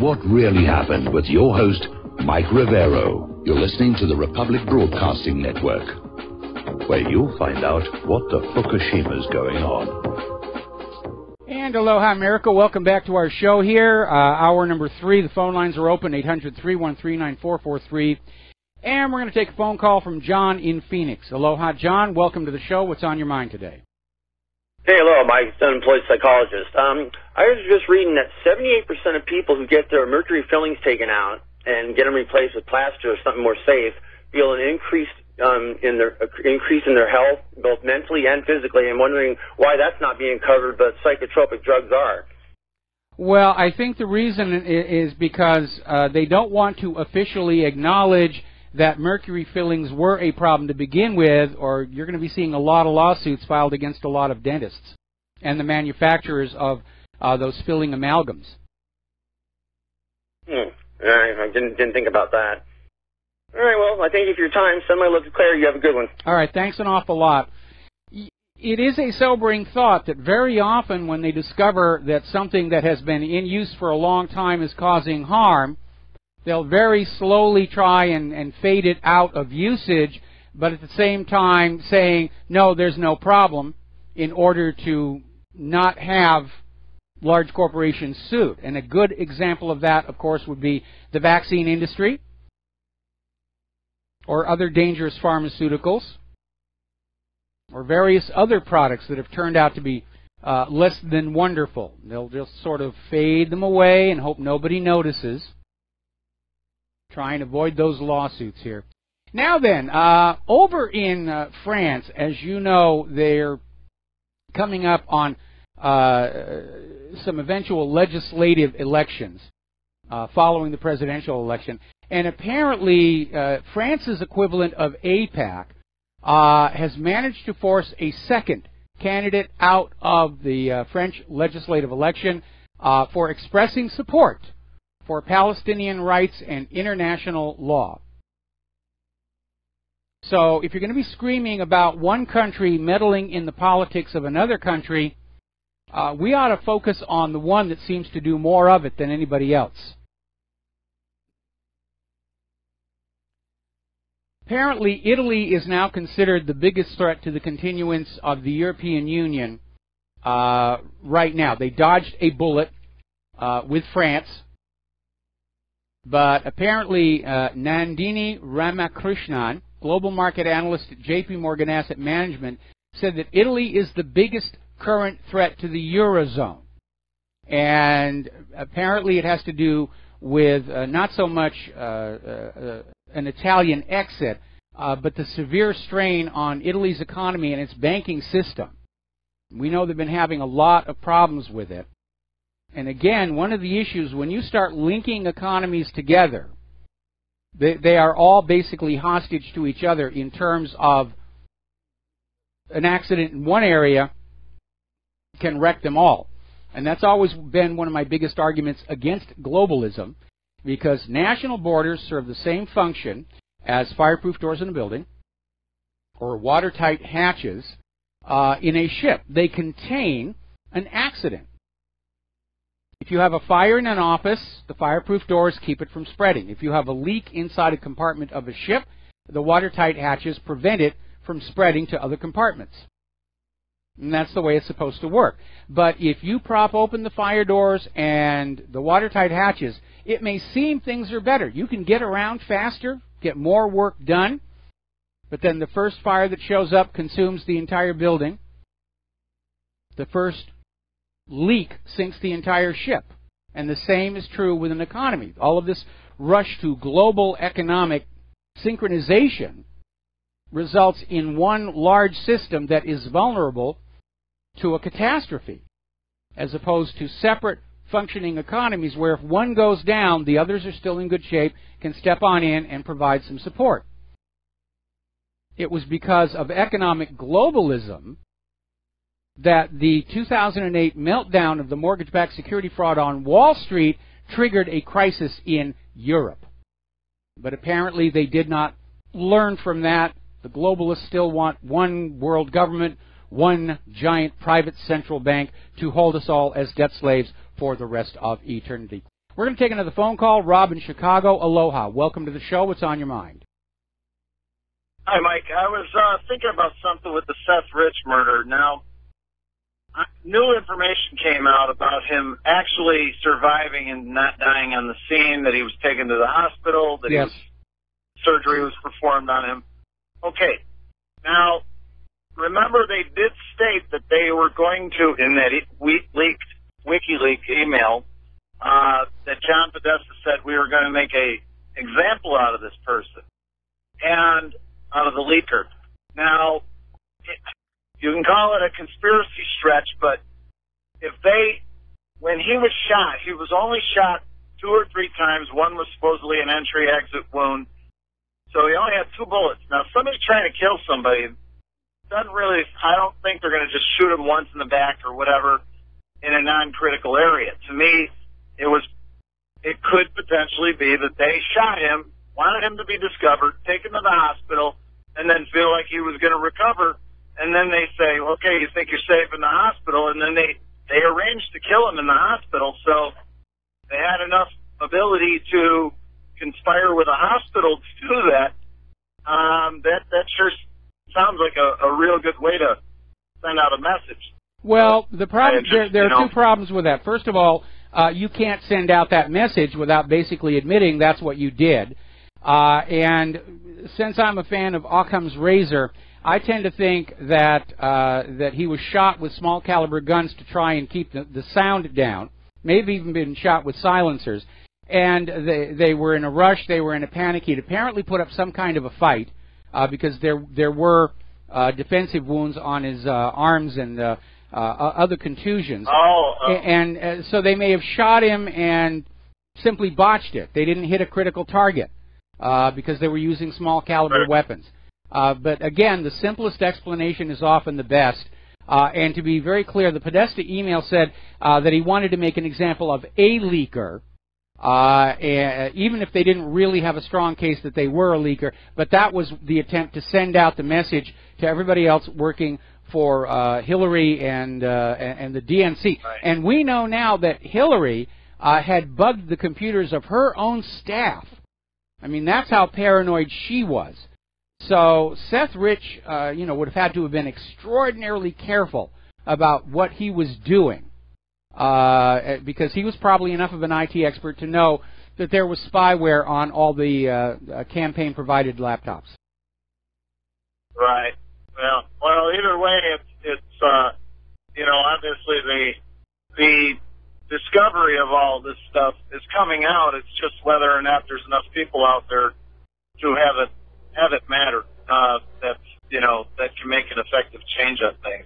what really happened with your host, Mike Rivero. You're listening to the Republic Broadcasting Network, where you'll find out what the Fukushima's going on. And aloha, America. Welcome back to our show here. Hour number 3. The phone lines are open, 800-313-9443. And we're going to take a phone call from John in Phoenix. Aloha, John. Welcome to the show. What's on your mind today? Hey, hello, Mike, unemployed psychologist. I was just reading that 78% of people who get their mercury fillings taken out and get them replaced with plaster or something more safe feel an increase in their health, both mentally and physically. I'm wondering why that's not being covered, but psychotropic drugs are. Well, I think the reason is because they don't want to officially acknowledge that mercury fillings were a problem to begin with, or you're going to be seeing a lot of lawsuits filed against a lot of dentists and the manufacturers of those filling amalgams. I didn't think about that. All right, well, I thank you for your time. Send my love to Claire. You have a good one. All right, thanks an awful lot. It is a sobering thought that very often when they discover that something that has been in use for a long time is causing harm, they'll very slowly try and fade it out of usage, but at the same time saying, no, there's no problem, in order to not have large corporations sued. And a good example of that, of course, would be the vaccine industry or other dangerous pharmaceuticals or various other products that have turned out to be less than wonderful. They'll just sort of fade them away and hope nobody notices. Try and avoid those lawsuits here. Now then, over in France, as you know, they're coming up on some eventual legislative elections following the presidential election. And apparently, France's equivalent of AIPAC has managed to force a second candidate out of the French legislative election for expressing support for Palestinian rights and international law. So if you're going to be screaming about one country meddling in the politics of another country, we ought to focus on the one that seems to do more of it than anybody else. Apparently, Italy is now considered the biggest threat to the continuance of the European Union right now. They dodged a bullet with France. But apparently, Nandini Ramakrishnan, global market analyst at JP Morgan Asset Management, said that Italy is the biggest current threat to the Eurozone. And apparently it has to do with not so much an Italian exit, but the severe strain on Italy's economy and its banking system. We know they've been having a lot of problems with it. And again, one of the issues, when you start linking economies together, they are all basically hostage to each other in terms of an accident in one area can wreck them all. And that's always been one of my biggest arguments against globalism, because national borders serve the same function as fireproof doors in a building or watertight hatches in a ship. They contain an accident. If you have a fire in an office, the fireproof doors keep it from spreading. If you have a leak inside a compartment of a ship, the watertight hatches prevent it from spreading to other compartments. And that's the way it's supposed to work. But if you prop open the fire doors and the watertight hatches, it may seem things are better. You can get around faster, get more work done, but then the first fire that shows up consumes the entire building. The first leak sinks the entire ship. And the same is true with an economy. All of this rush to global economic synchronization results in one large system that is vulnerable to a catastrophe, as opposed to separate functioning economies where if one goes down, the others are still in good shape, can step on in and provide some support. It was because of economic globalism that the 2008 meltdown of the mortgage-backed security fraud on Wall Street triggered a crisis in Europe. But apparently they did not learn from that. The globalists still want one world government, one giant private central bank to hold us all as debt slaves for the rest of eternity. We're going to take another phone call. Rob in Chicago. Aloha. Welcome to the show. What's on your mind? Hi, Mike. I was thinking about something with the Seth Rich murder. Now, new information came out about him actually surviving and not dying on the scene, that he was taken to the hospital, that yes. Surgery was performed on him. Okay. Now, remember they did state that they were going to, in that WikiLeaks email, that John Podesta said we were going to make a example out of this person and out of the leaker. Now, you can call it a conspiracy stretch, but when he was shot, he was only shot 2 or 3 times. One was supposedly an entry-exit wound. So he only had 2 bullets. Now, somebody trying to kill somebody doesn't really, I don't think they're going to just shoot him once in the back or whatever in a non-critical area. To me, it could potentially be that they shot him, wanted him to be discovered, taken to the hospital, and then feel like he was going to recover. And then they say, okay, you think you're safe in the hospital, and then they arranged to kill him in the hospital. So they had enough ability to conspire with a hospital to do that. That sure sounds like a real good way to send out a message. Well, the problem there are 2 problems with that. First of all, you can't send out that message without basically admitting that's what you did. And since I'm a fan of Occam's razor, I tend to think that that he was shot with small caliber guns to try and keep the sound down. Maybe even been shot with silencers. And they were in a rush. They were in a panic. He'd apparently put up some kind of a fight because there were defensive wounds on his arms and other contusions. And so they may have shot him and simply botched it. They didn't hit a critical target because they were using small caliber weapons. But again, the simplest explanation is often the best. And to be very clear, the Podesta email said that he wanted to make an example of a leaker, even if they didn't really have a strong case that they were a leaker. But that was the attempt to send out the message to everybody else working for Hillary and the DNC. Right. And we know now that Hillary had bugged the computers of her own staff. I mean, that's how paranoid she was. So Seth Rich, would have had to have been extraordinarily careful about what he was doing, because he was probably enough of an IT expert to know that there was spyware on all the campaign-provided laptops. Right. Well, either way, it's obviously the discovery of all this stuff is coming out. It's just whether or not there's enough people out there to have it matter, that can make an effective change on things,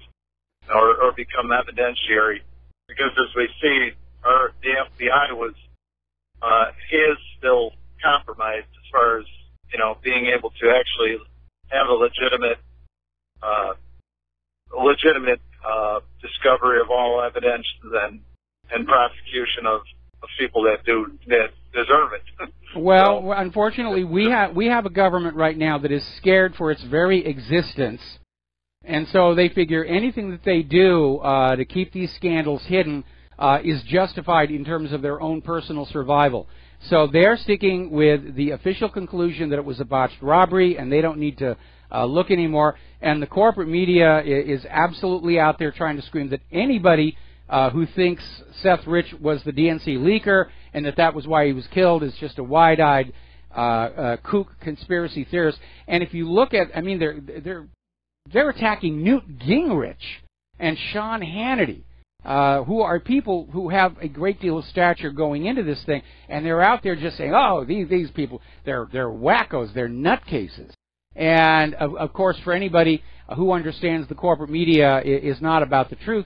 or become evidentiary. Because as we see, the FBI is still compromised as far as being able to actually have a legitimate discovery of all evidence and prosecution of people that deserve it. Well, unfortunately, we have a government right now that is scared for its very existence, and so they figure anything that they do to keep these scandals hidden is justified in terms of their own personal survival. So they're sticking with the official conclusion that it was a botched robbery, and they don't need to look anymore. And the corporate media is absolutely out there trying to scream that anybody who thinks Seth Rich was the DNC leaker and that was why he was killed is just a wide-eyed kook conspiracy theorist. And if you look at, they're attacking Newt Gingrich and Sean Hannity, who are people who have a great deal of stature going into this thing, and they're out there just saying, oh, these people, they're wackos, they're nutcases. And of course, for anybody who understands the corporate media is not about the truth,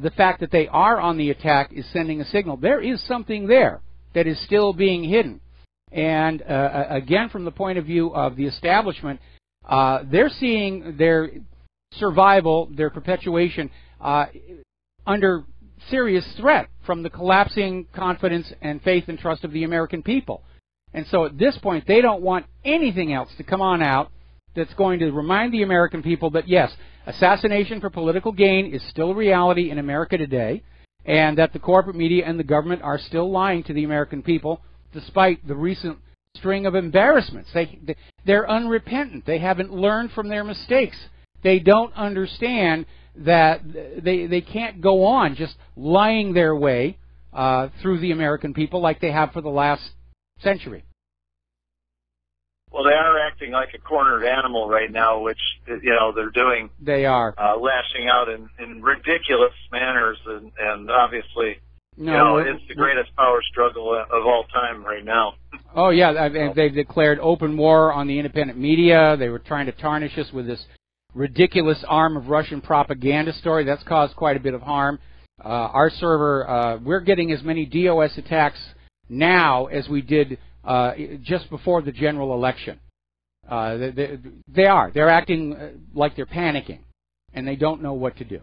the fact that they are on the attack is sending a signal. There is something there that is still being hidden. And again, from the point of view of the establishment, they're seeing their survival, their perpetuation, under serious threat from the collapsing confidence and faith and trust of the American people. And so at this point, they don't want anything else to come on out that's going to remind the American people that, yes, assassination for political gain is still a reality in America today, and that the corporate media and the government are still lying to the American people despite the recent string of embarrassments. They're unrepentant. They haven't learned from their mistakes. They don't understand that they can't go on just lying their way through the American people like they have for the last century. Well, they are acting like a cornered animal right now, which, they're doing. They are. Lashing out in ridiculous manners, and obviously, it's the greatest power struggle of all time right now. Oh, yeah. They've declared open war on the independent media. They were trying to tarnish us with this ridiculous arm of Russian propaganda story. That's caused quite a bit of harm. Our server, we're getting as many DOS attacks now as we did just before the general election. They're acting like they're panicking, and they don't know what to do.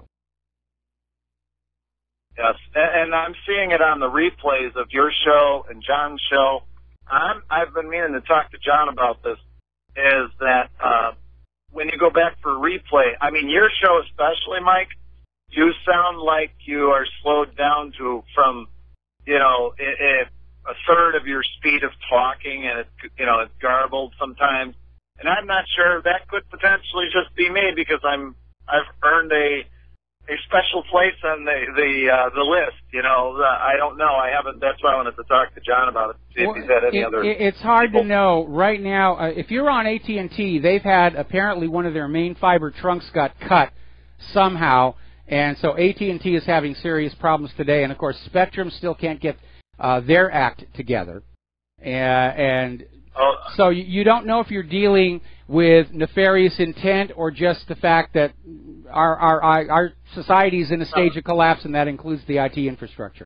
Yes, and I'm seeing it on the replays of your show and John's show. I've been meaning to talk to John about this, is that when you go back for replay, I mean, your show especially, Mike, you sound like you are slowed down from a third of your speed of talking, and it's garbled sometimes. And I'm not sure, that could potentially just be me, because I've earned a special place on the list. I don't know. I haven't. That's why I wanted to talk to John about it. See if he's had any other. It's hard to know right now. If you're on AT&T, they've had apparently one of their main fiber trunks got cut somehow, and so AT&T is having serious problems today. And of course, Spectrum still can't get their act together, and so you don't know if you're dealing with nefarious intent or just the fact that our society is in a stage of collapse, and that includes the IT infrastructure.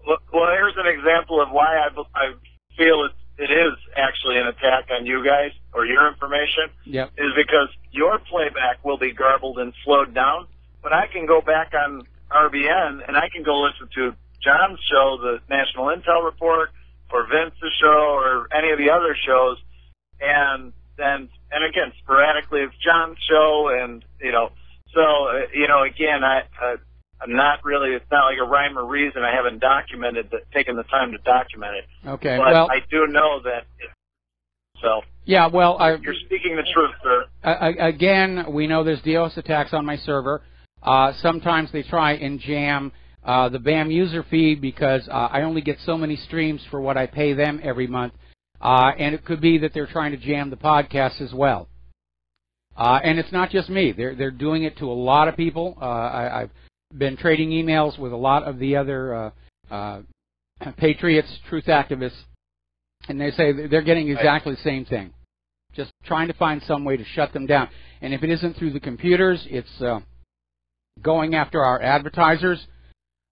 Well, here's an example of why I feel it is actually an attack on you guys or your information. Yep. Is because your playback will be garbled and slowed down, but I can go back on RBN and I can go listen to John's show, the National Intel Report, or Vince's show, or any of the other shows, and again, sporadically it's John's show, and again, I'm not really. It's not like a rhyme or reason. I haven't taken the time to document it. Okay, but well, I do know that. So yeah, well, you're speaking the truth, sir. Again, we know there's DOS attacks on my server. Sometimes they try and jam the BAM user feed because I only get so many streams for what I pay them every month. And it could be that they're trying to jam the podcast as well. And it's not just me. They're doing it to a lot of people. I've been trading emails with a lot of the other patriots, truth activists, and they say they're getting exactly the same thing. Just trying to find some way to shut them down. And if it isn't through the computers, it's going after our advertisers.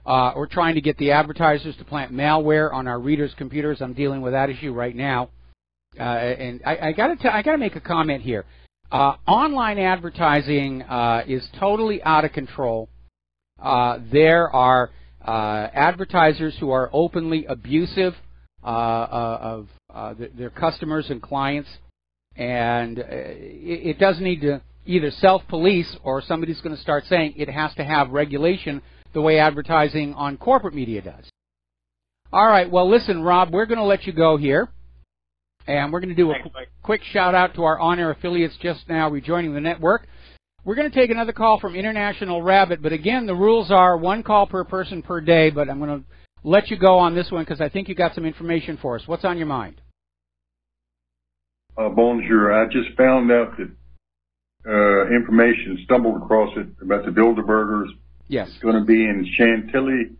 We're trying to get the advertisers to plant malware on our readers' computers. I'm dealing with that issue right now. And I got to make a comment here. Online advertising is totally out of control. There are advertisers who are openly abusive of their customers and clients, and it does need to either self-police or somebody's going to start saying it has to have regulation the way advertising on corporate media does. All right, well, listen, Rob, we're going to let you go here, and we're going to do a quick shout-out to our on-air affiliates just now rejoining the network. We're going to take another call from International Rabbit, but again, the rules are one call per person per day, but I'm going to let you go on this one because I think you got some information for us. What's on your mind? Bonjour. I just found out that information, stumbled across it, about the Bilderbergers. Yes. It's going to be in Chantilly,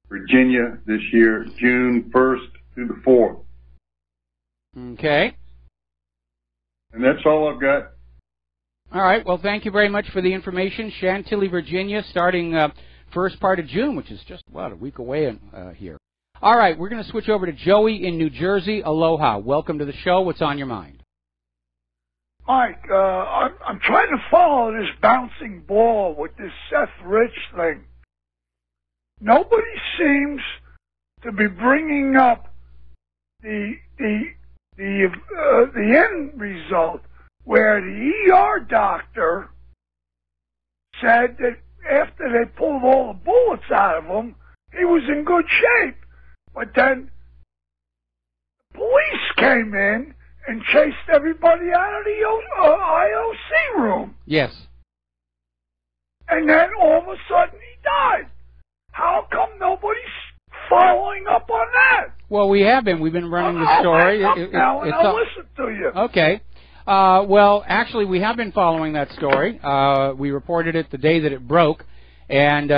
Virginia this year, June 1st through the 4th. Okay. And that's all I've got. All right. Well, thank you very much for the information. Chantilly, Virginia, starting first part of June, which is just, a week away here. All right. We're going to switch over to Joey in New Jersey. Aloha. Welcome to the show. What's on your mind? Mike, I'm trying to follow this bouncing ball with this Seth Rich thing. Nobody seems to be bringing up the end result, where the ER doctor said that after they pulled all the bullets out of him, he was in good shape. But then the police came in and chased everybody out of the IOC room. Yes. And then all of a sudden he died. How come nobody's following up on that? Well, we have been. We've been running the story. I'll listen to you. Okay. Well, actually, we have been following that story. We reported it the day that it broke. And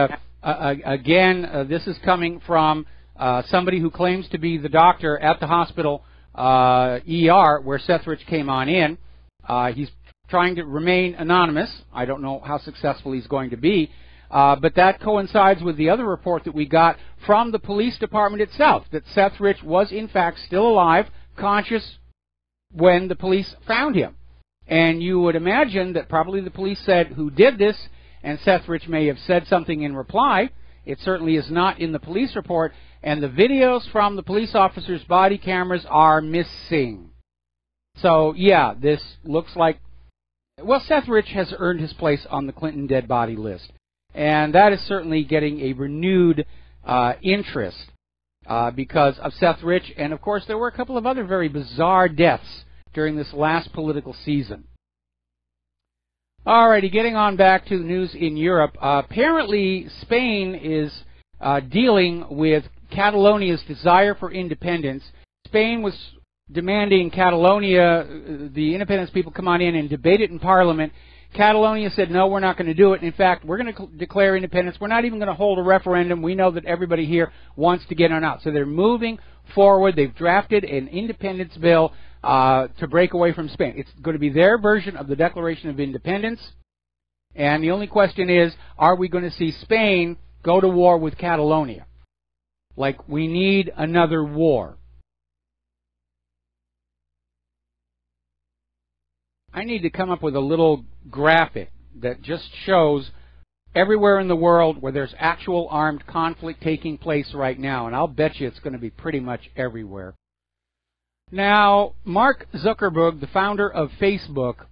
again, this is coming from somebody who claims to be the doctor at the hospital ER where Seth Rich came on in. He's trying to remain anonymous. I don't know how successful he's going to be. But that coincides with the other report that we got from the police department itself, that Seth Rich was in fact still alive, conscious, when the police found him. And you would imagine that probably the police said, who did this? And Seth Rich may have said something in reply. It certainly is not in the police report. And the videos from the police officers' body cameras are missing. So, yeah, this looks like... Well, Seth Rich has earned his place on the Clinton dead body list. And that is certainly getting a renewed interest because of Seth Rich. And, of course, there were a couple of other very bizarre deaths during this last political season. All righty, getting on back to the news in Europe. Apparently, Spain is dealing with Catalonia's desire for independence. Spain was demanding Catalonia, the independence people, come on in and debate it in Parliament. Catalonia said, no, we're not going to do it. In fact, we're going to declare independence. We're not even going to hold a referendum. We know that everybody here wants to get on out. So they're moving forward. They've drafted an independence bill to break away from Spain. It's going to be their version of the Declaration of Independence. And the only question is, are we going to see Spain go to war with Catalonia? Like, we need another war. I need to come up with a little graphic that just shows everywhere in the world where there's actual armed conflict taking place right now, and I'll bet you it's going to be pretty much everywhere. Now, Mark Zuckerberg, the founder of Facebook,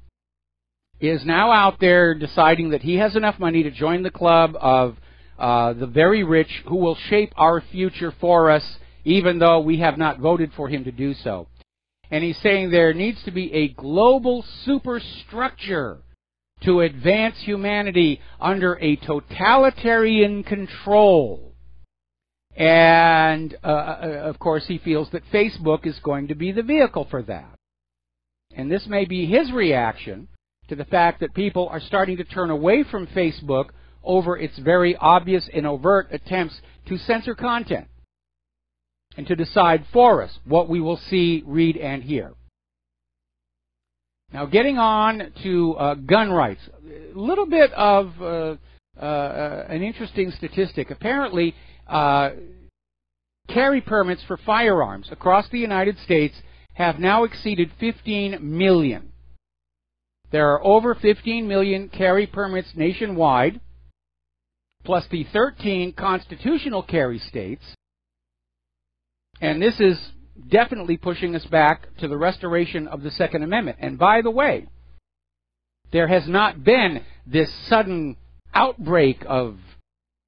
is now out there deciding that he has enough money to join the club of the very rich who will shape our future for us, even though we have not voted for him to do so. And he's saying there needs to be a global superstructure to advance humanity under a totalitarian control. And, of course, he feels that Facebook is going to be the vehicle for that. And this may be his reaction to the fact that people are starting to turn away from Facebook over its very obvious and overt attempts to censor content and to decide for us what we will see, read, and hear. Now, getting on to gun rights, a little bit of an interesting statistic. Apparently, carry permits for firearms across the United States have now exceeded 15 million. There are over 15 million carry permits nationwide, plus the 13 constitutional carry states. And this is definitely pushing us back to the restoration of the Second Amendment. And by the way, there has not been this sudden outbreak of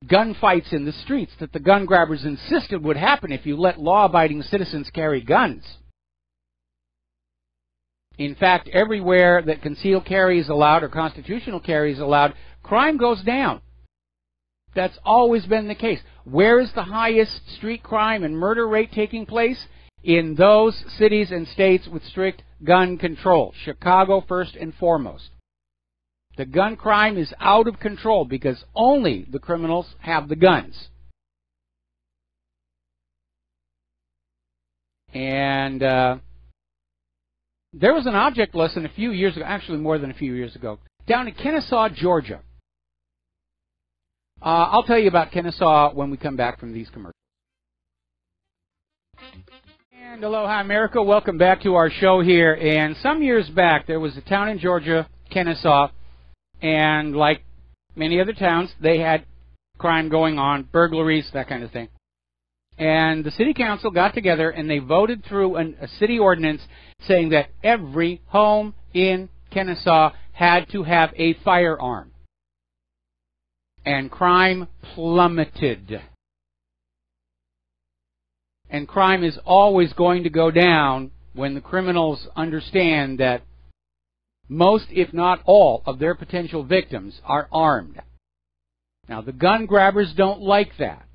gunfights in the streets that the gun grabbers insisted would happen if you let law-abiding citizens carry guns. In fact, everywhere that concealed carry is allowed or constitutional carry is allowed, crime goes down. That's always been the case. Where is the highest street crime and murder rate taking place? In those cities and states with strict gun control. Chicago first and foremost. The gun crime is out of control because only the criminals have the guns. And there was an object lesson a few years ago, actually more than a few years ago, down in Kennesaw, Georgia. I'll tell you about Kennesaw when we come back from these commercials. And aloha, America. Welcome back to our show here. And some years back, there was a town in Georgia, Kennesaw, and like many other towns, they had crime going on, burglaries, that kind of thing. And the city council got together and they voted through a city ordinance saying that every home in Kennesaw had to have a firearm. and crime plummeted. And crime is always going to go down when the criminals understand that most, if not all, of their potential victims are armed. Now, the gun grabbers don't like that.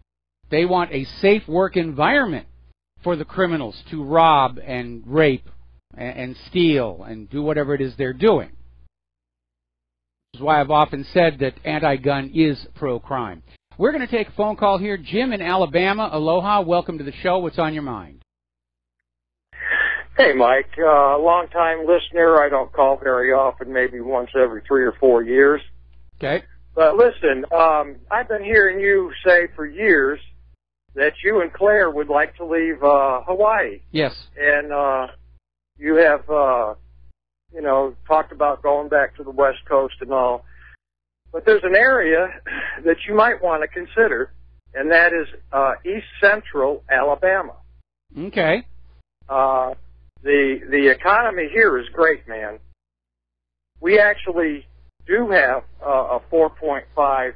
They want a safe work environment for the criminals to rob and rape and steal and do whatever it is they're doing. This is why I've often said that anti-gun is pro-crime. We're going to take a phone call here. Jim in Alabama. Aloha. Welcome to the show. What's on your mind? Hey, Mike. Long-time listener. I don't call very often, maybe once every 3 or 4 years. Okay. But listen, I've been hearing you say for years that you and Claire would like to leave Hawaii. Yes. And you have, talked about going back to the West Coast and all. But there's an area that you might want to consider, and that is East Central Alabama. Okay. The economy here is great, man. We actually do have a 4.5%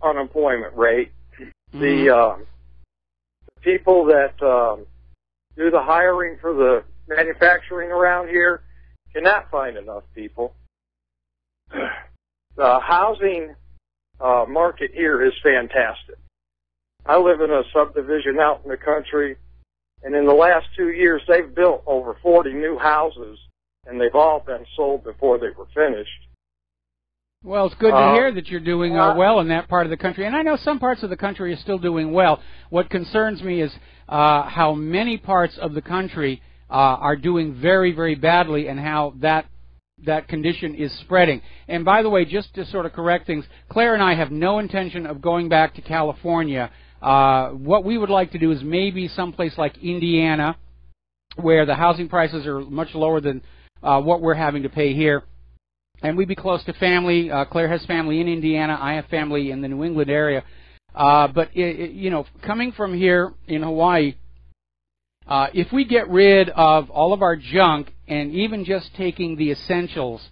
unemployment rate. Mm-hmm. The people that do the hiring for the manufacturing around here cannot find enough people. The housing market here is fantastic. I live in a subdivision out in the country, and in the last 2 years, they've built over 40 new houses, and they've all been sold before they were finished. Well, it's good to hear that you're doing well in that part of the country. And I know some parts of the country are still doing well. What concerns me is how many parts of the country are doing very, very badly, and how that condition is spreading. And by the way, just to sort of correct things, Claire and I have no intention of going back to California. What we would like to do is maybe someplace like Indiana, where the housing prices are much lower than what we're having to pay here. And we'd be close to family. Claire has family in Indiana. I have family in the New England area. But, coming from here in Hawaii, if we get rid of all of our junk and even just taking the essentials,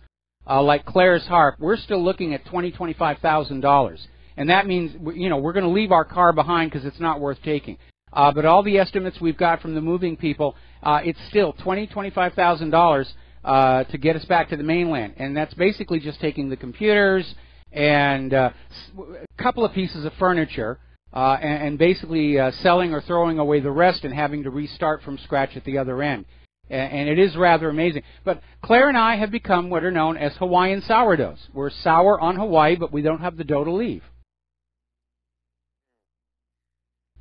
like Claire's harp, we're still looking at $20,000, $25,000. And that means, we're going to leave our car behind because it's not worth taking. But all the estimates we've got from the moving people, it's still $20,000, $25,000 to get us back to the mainland. And that's basically just taking the computers and a couple of pieces of furniture and basically selling or throwing away the rest and having to restart from scratch at the other end. And it is rather amazing. But Claire and I have become what are known as Hawaiian sourdoughs. We're sour on Hawaii, but we don't have the dough to leave.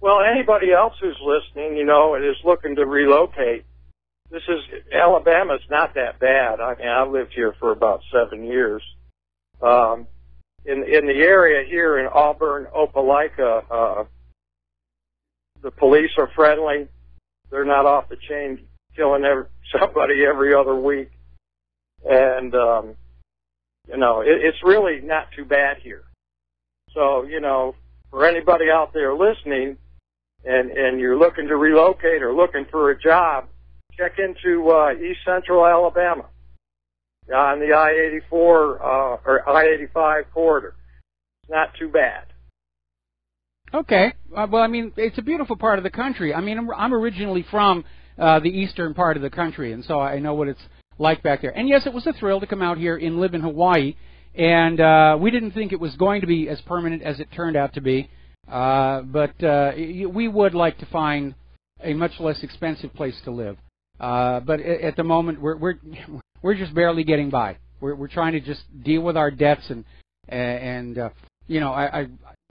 Well, anybody else who's listening, and is looking to relocate, Alabama's not that bad. I mean, I've lived here for about 7 years. In the area here in Auburn, Opelika, the police are friendly. They're not off the chain killing somebody every other week. And, it's really not too bad here. So, for anybody out there listening and you're looking to relocate or looking for a job, check into East Central Alabama on the I-84 or I-85 corridor. It's not too bad. Okay. Well, I mean, it's a beautiful part of the country. I mean, I'm originally from the eastern part of the country, and so I know what it's like back there. And yes, it was a thrill to come out here and live in Hawaii, and we didn't think it was going to be as permanent as it turned out to be. But we would like to find a much less expensive place to live. But at the moment, we're just barely getting by. We're trying to just deal with our debts and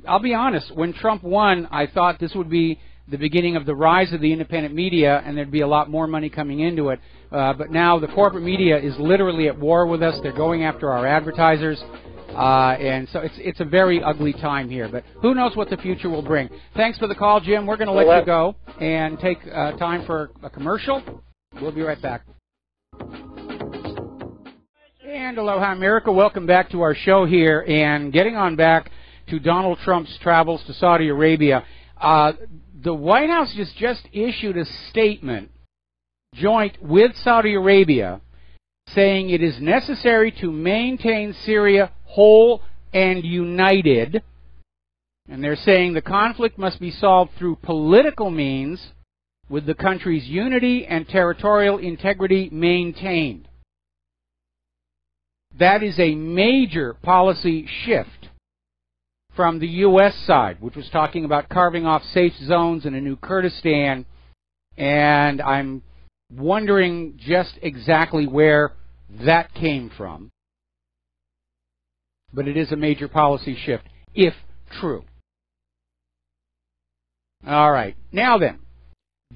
I'll be honest. When Trump won, I thought this would be the beginning of the rise of the independent media, and there'd be a lot more money coming into it. But now the corporate media is literally at war with us. They're going after our advertisers. And so it's a very ugly time here. But who knows what the future will bring. Thanks for the call, Jim. We're going to let you go and take time for a commercial. We'll be right back. And aloha, America. Welcome back to our show here. And getting on back to Donald Trump's travels to Saudi Arabia. The White House has just issued a statement joint with Saudi Arabia saying it is necessary to maintain Syria whole and united And they're saying the conflict must be solved through political means with the country's unity and territorial integrity maintained. That is a major policy shift from the U.S. side, which was talking about carving off safe zones and a new Kurdistan, and I'm wondering just exactly where that came from. But it is a major policy shift, if true. All right. Now then,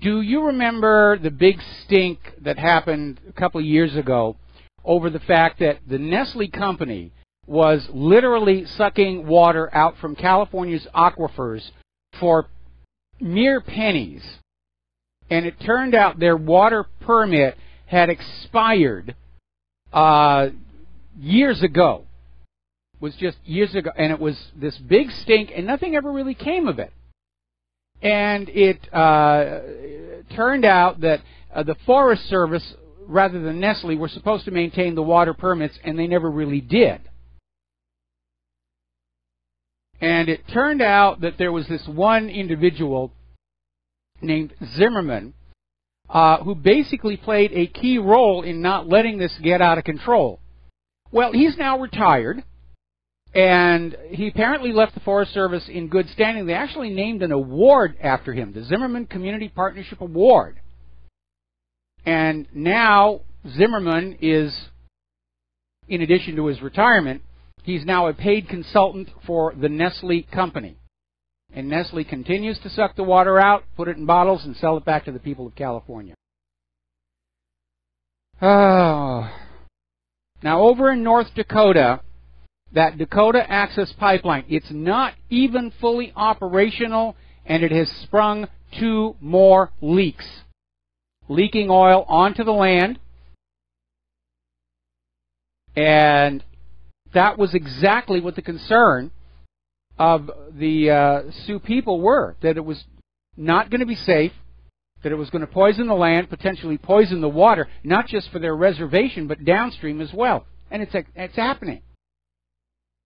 do you remember the big stink that happened a couple of years ago over the fact that the Nestle company was literally sucking water out from California's aquifers for mere pennies? And it turned out their water permit had expired years ago. It was just years ago, and it was this big stink, and nothing ever really came of it. And it turned out that the Forest Service, rather than Nestle, were supposed to maintain the water permits, and they never really did. And it turned out that there was this one individual named Zimmerman who basically played a key role in not letting this get out of control. Well, he's now retired, and he apparently left the Forest Service in good standing. They actually named an award after him, the Zimmerman Community Partnership Award. And now Zimmerman is, in addition to his retirement, he's now a paid consultant for the Nestle company. And Nestle continues to suck the water out, put it in bottles, and sell it back to the people of California. Oh. Now, over in North Dakota, that Dakota Access Pipeline, it's not even fully operational, and it has sprung 2 more leaks. Leaking oil onto the land, and that was exactly what the concern of the Sioux people were, that it was not going to be safe, that it was going to poison the land, potentially poison the water, not just for their reservation, but downstream as well. And it's happening.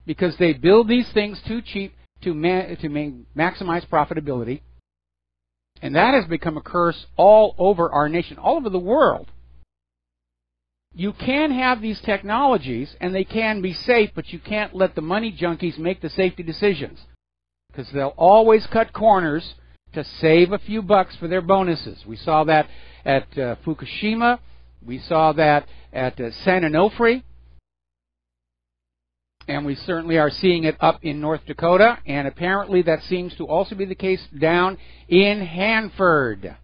Because they build these things too cheap to maximize profitability. And that has become a curse all over our nation, all over the world. You can have these technologies, and they can be safe, but you can't let the money junkies make the safety decisions. Because they'll always cut corners to save a few bucks for their bonuses. We saw that at Fukushima. We saw that at San Onofre. And we certainly are seeing it up in North Dakota. And apparently that seems to also be the case down in Hanford.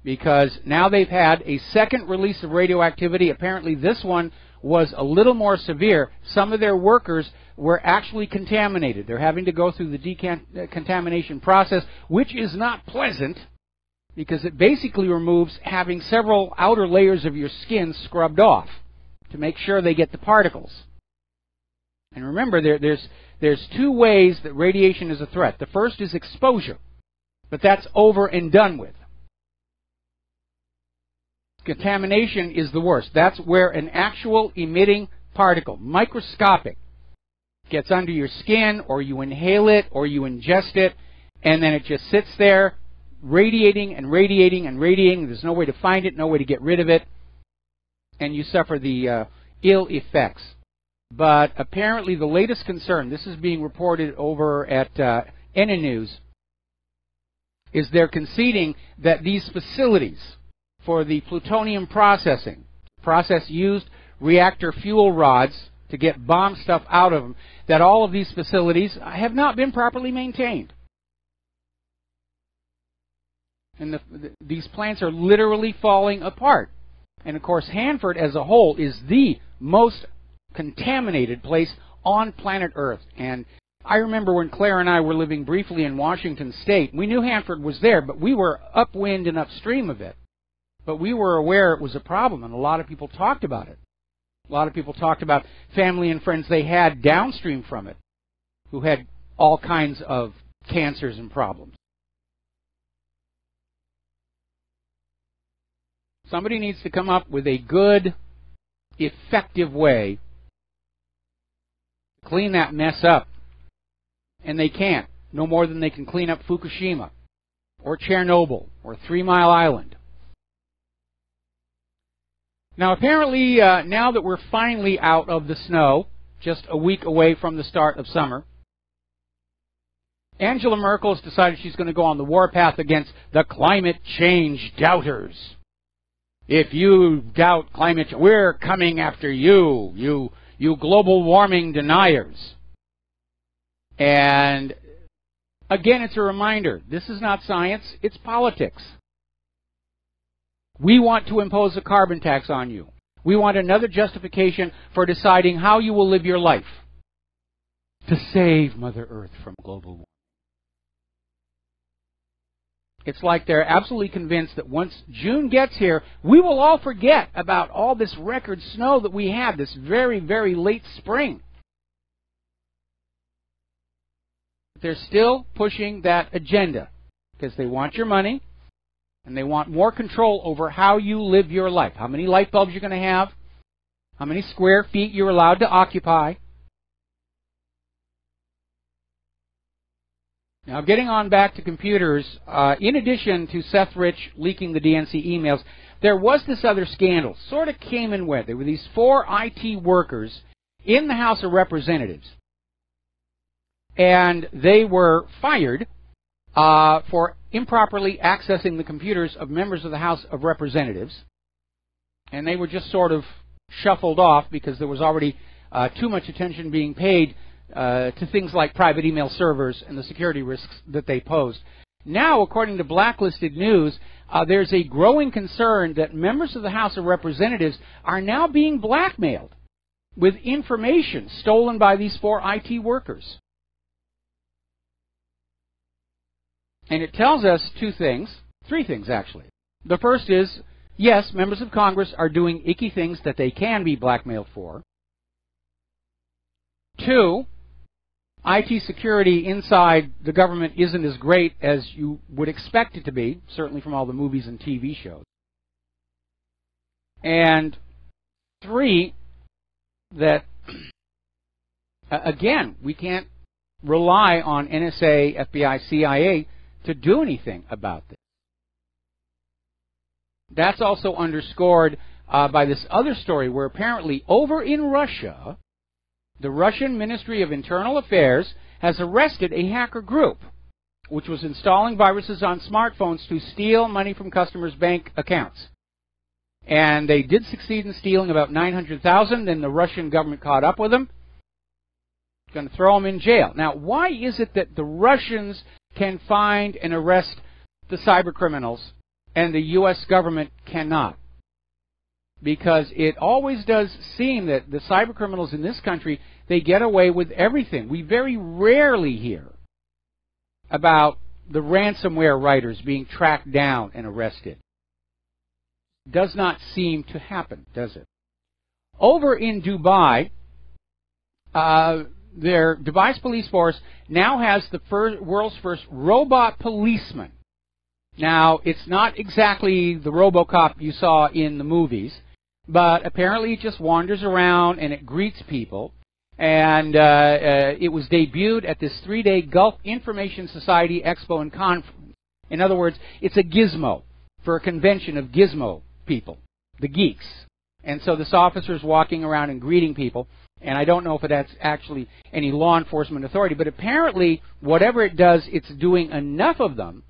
Because now they've had a second release of radioactivity. Apparently this one was a little more severe. Some of their workers were actually contaminated. They're having to go through the decontamination process, which is not pleasant, because it basically removes having several outer layers of your skin scrubbed off to make sure they get the particles. And remember, there's 2 ways that radiation is a threat. The first is exposure, but that's over and done with. Contamination is the worst. That's where an actual emitting particle, microscopic, gets under your skin, or you inhale it, or you ingest it, and then it just sits there radiating and radiating and radiating. There's no way to find it, no way to get rid of it, and you suffer the ill effects. But apparently the latest concern, this is being reported over at NN News, is they're conceding that these facilities for the plutonium process used reactor fuel rods to get bomb stuff out of them, that all of these facilities have not been properly maintained. And these plants are literally falling apart. And of course, Hanford as a whole is the most contaminated place on planet Earth. And I remember when Claire and I were living briefly in Washington State, we knew Hanford was there, but we were upwind and upstream of it. But we were aware it was a problem, and a lot of people talked about it. A lot of people talked about family and friends they had downstream from it who had all kinds of cancers and problems. Somebody needs to come up with a good, effective way to clean that mess up. And they can't. no more than they can clean up Fukushima or Chernobyl or 3 Mile Island. Now, apparently, now that we're finally out of the snow, just a week away from the start of summer, Angela Merkel has decided she's going to go on the warpath against the climate change doubters. If you doubt climate change, we're coming after you, you global warming deniers. And again, it's a reminder, this is not science, it's politics. We want to impose a carbon tax on you. We want another justification for deciding how you will live your life to save Mother Earth from global warming. It's like they're absolutely convinced that once June gets here, we will all forget about all this record snow that we had this very, very late spring. They're still pushing that agenda because they want your money and they want more control over how you live your life. How many light bulbs you're going to have, how many square feet you're allowed to occupy. Now, getting on back to computers, in addition to Seth Rich leaking the DNC emails, there was this other scandal, sort of came and went. There were these 4 IT workers in the House of Representatives, and they were fired for improperly accessing the computers of members of the House of Representatives, and they were just sort of shuffled off because there was already too much attention being paid to things like private email servers and the security risks that they posed. Now, according to Blacklisted News, there's a growing concern that members of the House of Representatives are now being blackmailed with information stolen by these 4 IT workers. And it tells us 3 things actually. The first is, yes, members of Congress are doing icky things that they can be blackmailed for. 2, IT security inside the government isn't as great as you would expect it to be, certainly from all the movies and TV shows. And 3, that, again, we can't rely on NSA, FBI, CIA to do anything about this. That's also underscored by this other story where apparently over in Russia, the Russian Ministry of Internal Affairs has arrested a hacker group which was installing viruses on smartphones to steal money from customers' bank accounts. And they did succeed in stealing about $900,000, then the Russian government caught up with them. Going to throw them in jail. Now, why is it that the Russians can find and arrest the cyber criminals and the U.S. government cannot? Because it always does seem that the cyber criminals in this country, they get away with everything. We very rarely hear about the ransomware writers being tracked down and arrested. Does not seem to happen, does it? Over in Dubai, their Dubai's police force now has the world's first robot policeman. Now, it's not exactly the RoboCop you saw in the movies, but apparently it just wanders around and it greets people. And it was debuted at this 3-day Gulf Information Society Expo and Conference. In other words, it's a gizmo for a convention of gizmo people, the geeks. And so this officer is walking around and greeting people. And I don't know if that's actually any law enforcement authority, but apparently whatever it does, it's doing enough of them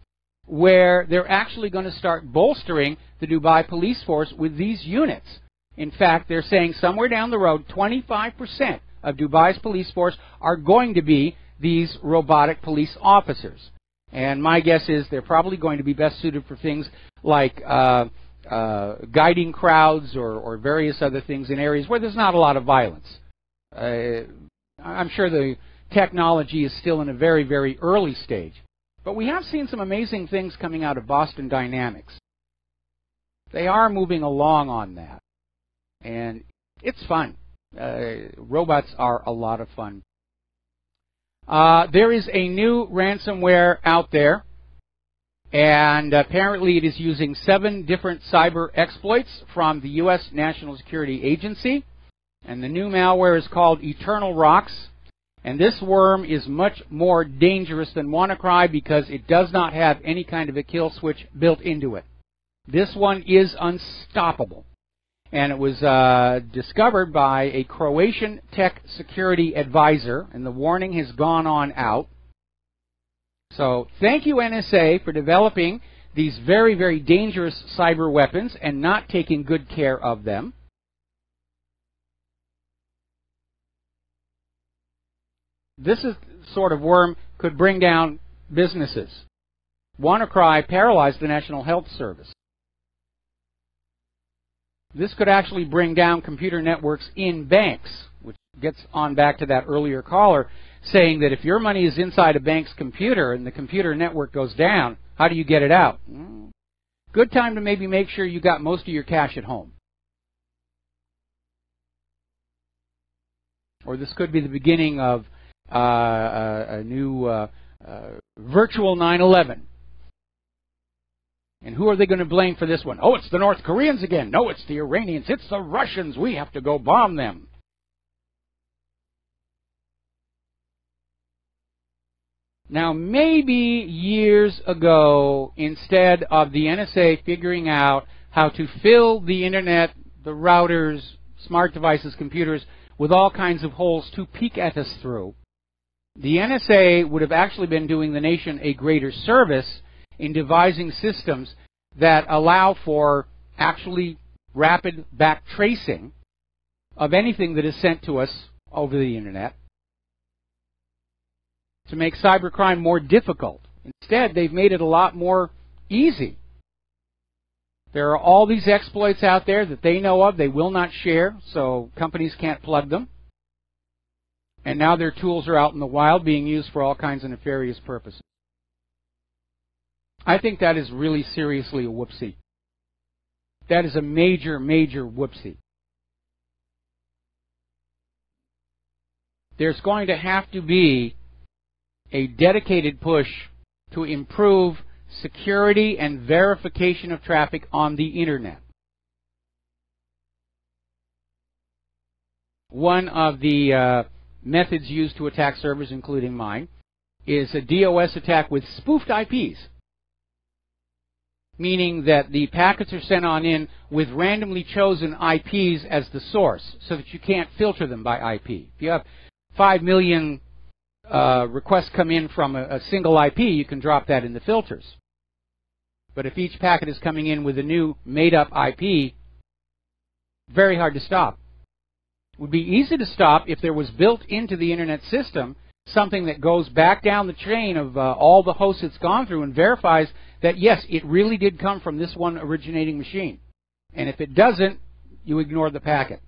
where they're actually going to start bolstering the Dubai police force with these units. In fact, they're saying somewhere down the road, 25% of Dubai's police force are going to be these robotic police officers. And my guess is they're probably going to be best suited for things like guiding crowds or various other things in areas where there's not a lot of violence. I'm sure the technology is still in a very, very early stage. But we have seen some amazing things coming out of Boston Dynamics. They are moving along on that. And it's fun. Robots are a lot of fun. There is a new ransomware out there. And apparently it is using 7 different cyber exploits from the U.S. National Security Agency. And the new malware is called Eternal Rocks. And this worm is much more dangerous than WannaCry because it does not have any kind of a kill switch built into it. This one is unstoppable. And it was discovered by a Croatian tech security advisor, and the warning has gone on out. So thank you, NSA, for developing these very, very dangerous cyber weapons and not taking good care of them. This is sort of worm could bring down businesses. WannaCry paralyzed the National Health Service. This could actually bring down computer networks in banks, which gets on back to that earlier caller saying that if your money is inside a bank's computer and the computer network goes down, how do you get it out? Good time to maybe make sure you got most of your cash at home. Or this could be the beginning of a new virtual 9/11. And who are they going to blame for this one? Oh, it's the North Koreans again. No, it's the Iranians. It's the Russians. We have to go bomb them. Now, maybe years ago, instead of the NSA figuring out how to fill the Internet, the routers, smart devices, computers, with all kinds of holes to peek at us through, the NSA would have actually been doing the nation a greater service in devising systems that allow for actually rapid back tracing of anything that is sent to us over the Internet to make cybercrime more difficult. Instead, they've made it a lot more easy. There are all these exploits out there that they know of, they will not share, so companies can't plug them. And now their tools are out in the wild being used for all kinds of nefarious purposes. I think that is really seriously a whoopsie. That is a major, major whoopsie. There's going to have to be a dedicated push to improve security and verification of traffic on the Internet. One of the methods used to attack servers, including mine, is a DOS attack with spoofed IPs. Meaning that the packets are sent on in with randomly chosen IPs as the source, so that you can't filter them by IP. If you have 5 million requests come in from a single IP, you can drop that in the filters. But if each packet is coming in with a new made-up IP, very hard to stop. It would be easy to stop if there was built into the Internet system something that goes back down the chain of all the hosts it's gone through and verifies that, yes, it really did come from this one originating machine. And if it doesn't, you ignore the packet.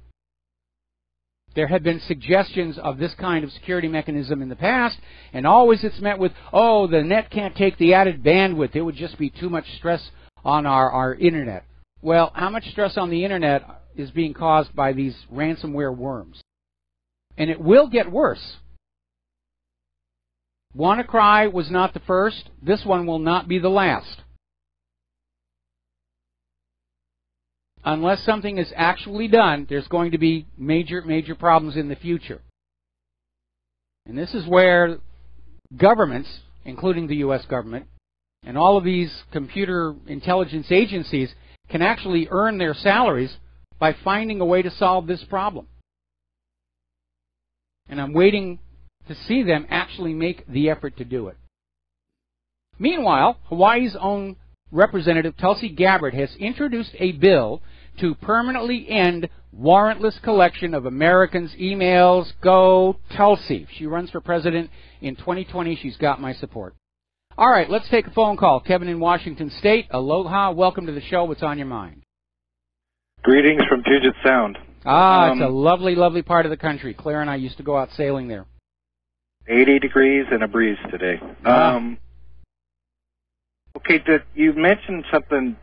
There have been suggestions of this kind of security mechanism in the past, and always it's met with, oh, the net can't take the added bandwidth. It would just be too much stress on our Internet. Well, how much stress on the Internet is being caused by these ransomware worms? And it will get worse. WannaCry was not the first. This one will not be the last. Unless something is actually done, there's going to be major, major problems in the future. And this is where governments, including the U.S. government, and all of these computer intelligence agencies can actually earn their salaries by finding a way to solve this problem. And I'm waiting to see them actually make the effort to do it. Meanwhile, Hawaii's own Representative Tulsi Gabbard has introduced a bill to permanently end warrantless collection of Americans' emails. Go Tulsi. If she runs for president in 2020, she's got my support. All right, let's take a phone call. Kevin in Washington State. Aloha. Welcome to the show. What's on your mind? Greetings from Puget Sound. It's a lovely, lovely part of the country. Claire and I used to go out sailing there. 80 degrees and a breeze today. Okay, you mentioned something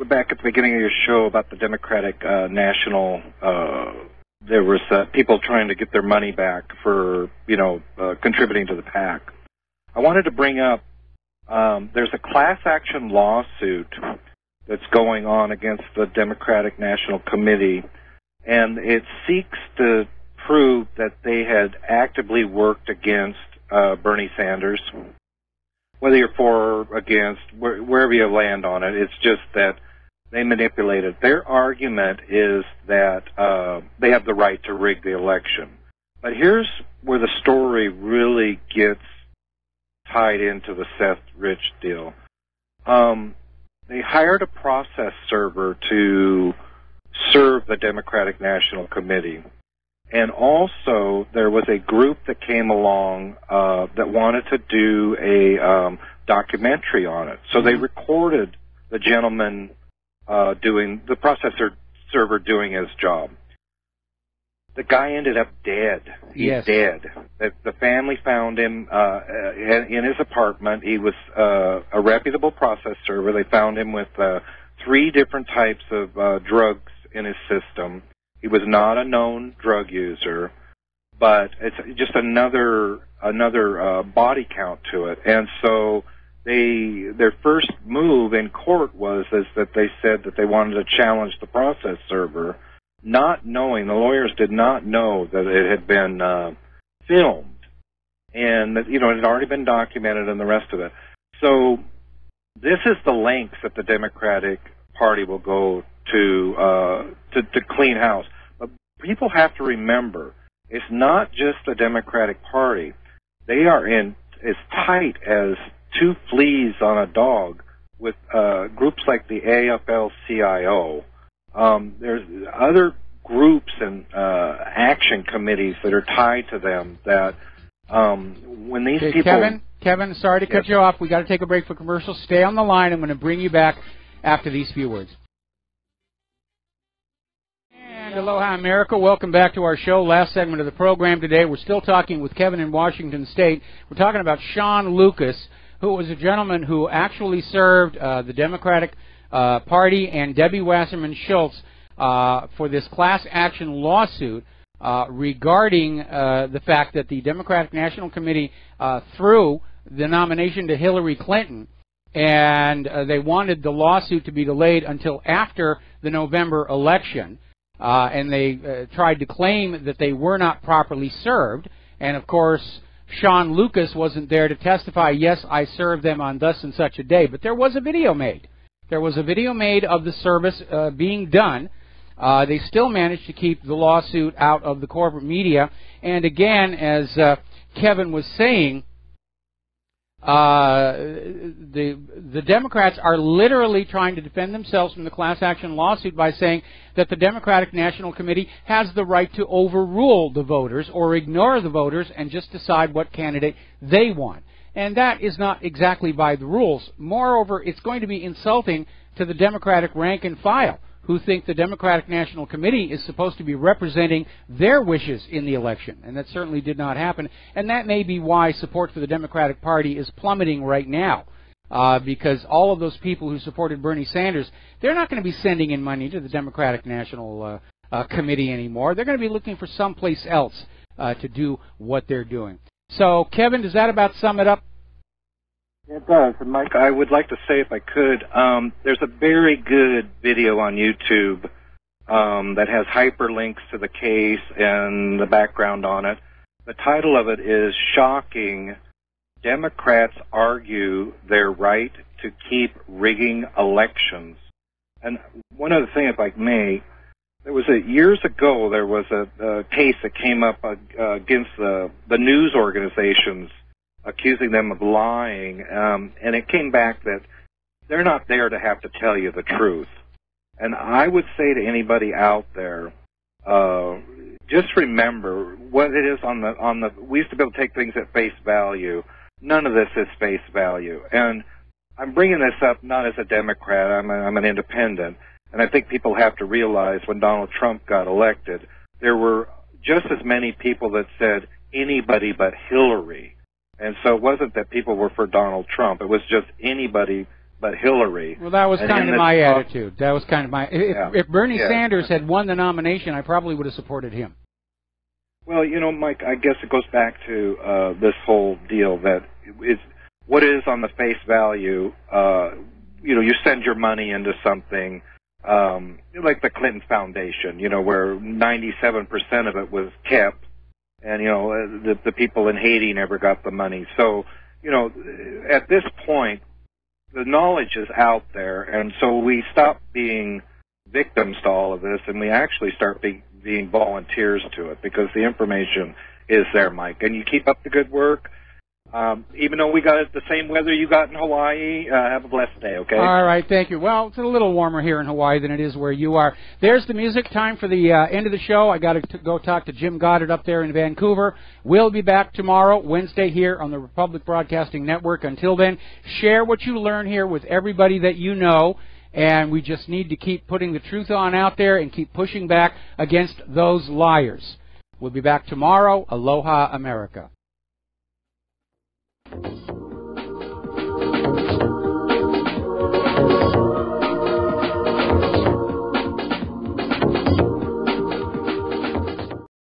back at the beginning of your show about the Democratic National. There was people trying to get their money back for, contributing to the PAC. I wanted to bring up, there's a class action lawsuit that's going on against the Democratic National Committee, and it seeks to prove that they had actively worked against Bernie Sanders. Whether you're for or against, wherever you land on it, it's just that they manipulated. Their argument is that they have the right to rig the election. But here's where the story really gets tied into the Seth Rich deal. They hired a process server to serve the Democratic National Committee. And also, there was a group that came along that wanted to do a documentary on it. So they recorded the gentleman doing, the processor server doing his job. The guy ended up dead. He's dead. The family found him in his apartment. He was a reputable process server. They found him with 3 different types of drugs in his system. He was not a known drug user, but it's just another body count to it. And so their first move in court was that they said that they wanted to challenge the process server, not knowing, the lawyers did not know that it had been filmed and that, it had already been documented and the rest of it. So this is the lengths that the Democratic Party will go to clean house. But people have to remember, it's not just the Democratic Party. They are in as tight as 2 fleas on a dog with groups like the AFL-CIO. There's other groups and action committees that are tied to them that when these people... Kevin, sorry to cut you off. We got to take a break for commercials. Stay on the line. I'm going to bring you back after these few words. And aloha, America. Welcome back to our show. Last segment of the program today. We're still talking with Kevin in Washington State. We're talking about Sean Lucas, who was a gentleman who actually served the Democratic Party and Debbie Wasserman Schultz for this class action lawsuit regarding the fact that the Democratic National Committee threw the nomination to Hillary Clinton, and they wanted the lawsuit to be delayed until after the November election, and they tried to claim that they were not properly served. And of course, Sean Lucas wasn't there to testify, yes, I served them on thus and such a day, but there was a video made. There was a video made of the service being done. They still managed to keep the lawsuit out of the corporate media. And again, as Kevin was saying, the Democrats are literally trying to defend themselves from the class action lawsuit by saying that the Democratic National Committee has the right to overrule the voters or ignore the voters and just decide what candidate they want. And that is not exactly by the rules. Moreover, it's going to be insulting to the Democratic rank and file, who think the Democratic National Committee is supposed to be representing their wishes in the election. And that certainly did not happen. And that may be why support for the Democratic Party is plummeting right now, because all of those people who supported Bernie Sanders, they're not going to be sending in money to the Democratic National Committee anymore. They're going to be looking for someplace else to do what they're doing. So, Kevin, does that about sum it up? It does. And, Mike, I would like to say, if I could, there's a very good video on YouTube that has hyperlinks to the case and the background on it. The title of it is Shocking: Democrats Argue Their Right to Keep Rigging Elections. And one other thing, if I may, there was years ago, there was a case that came up against the news organizations, accusing them of lying, and it came back that they're not there to have to tell you the truth. And I would say to anybody out there, just remember what it is on the. We used to be able to take things at face value. None of this is face value. And I'm bringing this up not as a Democrat. I'm an independent. And I think people have to realize when Donald Trump got elected, there were just as many people that said anybody but Hillary. And so it wasn't that people were for Donald Trump. It was just anybody but Hillary. Well, that was kind of my attitude. That was kind of my... If Bernie Sanders had won the nomination, I probably would have supported him. Well, Mike, I guess it goes back to this whole deal that what is on the face value, you send your money into something, like the Clinton Foundation, where 97% of it was kept, and, the people in Haiti never got the money. So, at this point, the knowledge is out there, and so we stop being victims to all of this, and we actually start being volunteers to it, because the information is there, Mike. And you keep up the good work. Even though we got the same weather you got in Hawaii, have a blessed day, okay? All right, thank you. Well, it's a little warmer here in Hawaii than it is where you are. There's the music. Time for the end of the show. I got to go talk to Jim Goddard up there in Vancouver. We'll be back tomorrow, Wednesday, here on the Republic Broadcasting Network. Until then, share what you learn here with everybody that you know, and we just need to keep putting the truth on out there and keep pushing back against those liars. We'll be back tomorrow. Aloha, America.